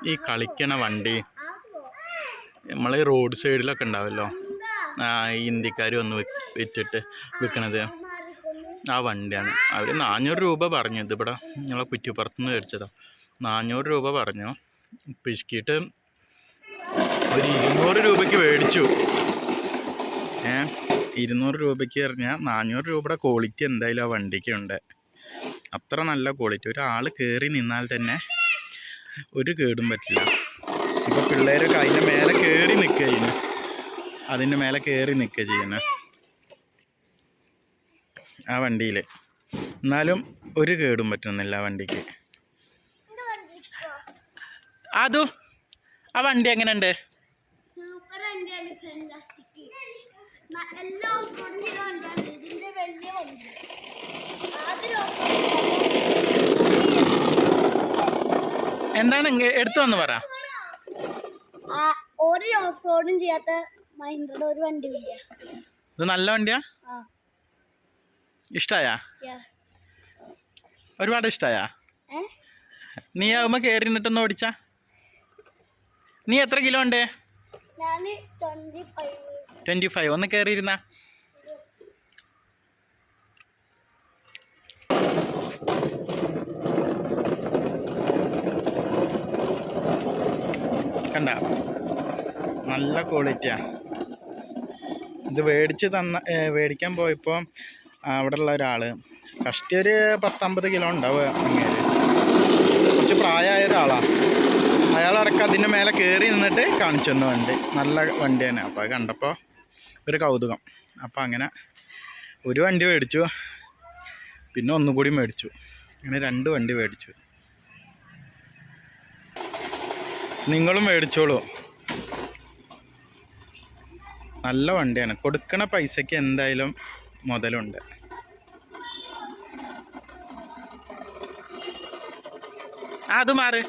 ഈ കളിക്കണ വണ്ടി നമ്മൾ റോഡ് സൈഡിലൊക്കെ ഉണ്ടാവുമല്ലോ, ഈ ഇന്ത്യക്കാർ വന്ന് വിറ്റിട്ട് വിൽക്കണത് ആ വണ്ടിയാണ്. അവർ 400 രൂപ പറഞ്ഞു. ഇതിവിടെ ഞങ്ങളെ കുറ്റിപ്പുറത്തുനിന്ന് മേടിച്ചതാണ്. 400 രൂപ പറഞ്ഞു. പിശുക്കിയിട്ട് ഒരു 200 രൂപയ്ക്ക് മേടിച്ചു. 200 രൂപയ്ക്ക് പറഞ്ഞാൽ 400 രൂപയുടെ ക്വാളിറ്റി എന്തായാലും ആ വണ്ടിക്കുണ്ട്. അത്ര നല്ല ക്വാളിറ്റി. ഒരാൾ കയറി നിന്നാൽ തന്നെ ഒരു കേടും പറ്റില്ല. ഇപ്പോൾ പിള്ളേരൊക്കെ അതിൻ്റെ മേലെ കയറി നിൽക്കുക ചെയ്യുന്നത്, അതിൻ്റെ മേലെ കയറി നിൽക്കുക ചെയ്യുന്നത് ആ വണ്ടിയിൽ. എന്നാലും ഒരു കേടും പറ്റുന്നില്ല ആ വണ്ടിക്ക്. അതോ ആ വണ്ടി എങ്ങനെയുണ്ട്? എന്താണ് എടുത്തു വന്ന് പറ. ഒരു ഓഫ് റോഡും ചെയ്യാത്ത മഹീന്ദ്രയുടെ ഒരു വണ്ടി. ഇത് നല്ല വണ്ടിയാ? ഇഷ്ടായാ? ഒരുപാട് ഇഷ്ടായാ? നീ ആവുമ്പോ കയറി നിന്നിട്ടൊന്ന് ഓടിച്ചാ? നീ എത്ര കിലോ ഉണ്ട്? 25. ഒന്ന് കയറിയിരുന്ന കണ്ട, നല്ല ക്വാളിറ്റിയാ. ഇത് മേടിക്കാൻ പോയപ്പോൾ അവിടെ ഉള്ള ഒരാൾ കഷ്ടി ഒരു 10-50 കിലോ ഉണ്ടാവുക. അങ്ങേര് കുറച്ച് പ്രായമായ ഒരാളാണ്. അയാളടക്കം അതിൻ്റെ മേലെ കയറി നിന്നിട്ട് കാണിച്ചു തന്ന വണ്ടി. നല്ല വണ്ടി തന്നെ. അപ്പോൾ അത് കണ്ടപ്പോൾ ഒരു കൗതുകം. അപ്പോൾ അങ്ങനെ ഒരു വണ്ടി മേടിച്ചു, പിന്നെ ഒന്നുകൂടി മേടിച്ചു. അങ്ങനെ 2 വണ്ടി മേടിച്ചു. നിങ്ങളും മേടിച്ചോളൂ. നല്ല വണ്ടിയാണ്. കൊടുക്കണ പൈസയ്ക്ക് എന്തായാലും മുതലുണ്ട്. അത് മാറ്.